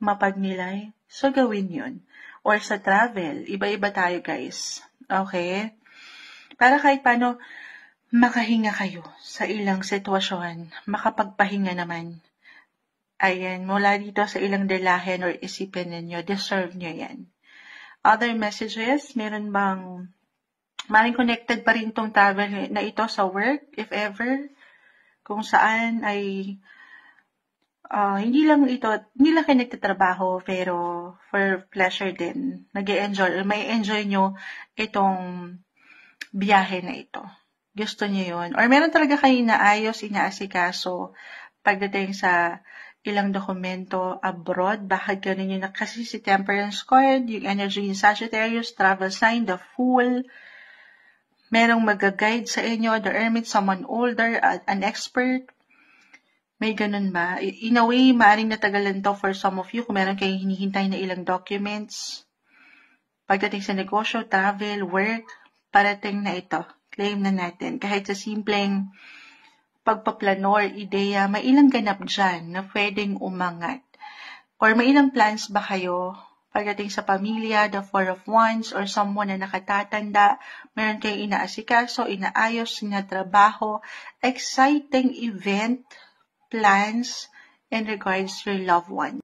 mapagnilay. So, gawin yun. Or sa travel, iba-iba tayo guys. Okay? Para kahit paano, makahinga kayo sa ilang sitwasyon, makapagpahinga naman. Ayan, mula dito sa ilang dalahin or isipin ninyo, deserve nyo yan. Other messages, meron bang maring connected pa rin tong travel na ito sa work, if ever, kung saan ay hindi lang kayo nagtatrabaho, pero for pleasure din. Nag-e-enjoy, may enjoy nyo itong biyahe na ito. Gusto nyo yun. Or meron talaga kayo inaayos, inaasikaso pagdating sa ilang dokumento abroad. Bakit ganun yun? Kasi si Temperance card, yung energy in Sagittarius, travel sign, the Fool. Merong mag-guide sa inyo, the Hermit, someone older, an expert. May ganun ba? In a way, maaaring natagalan to for some of you kung meron kayong hinihintay na ilang documents. Pagdating sa negosyo, travel, work, parating na ito. Claim na natin. Kahit sa simpleng pagpaplano or ideya, may ilang ganap dyan na pwedeng umangat. Or may ilang plans ba kayo pagdating sa pamilya, the Four of Wands, or someone na nakatatanda, meron kayong inaasikaso, inaayos, sinatrabaho, exciting event, plans in regards to your loved one.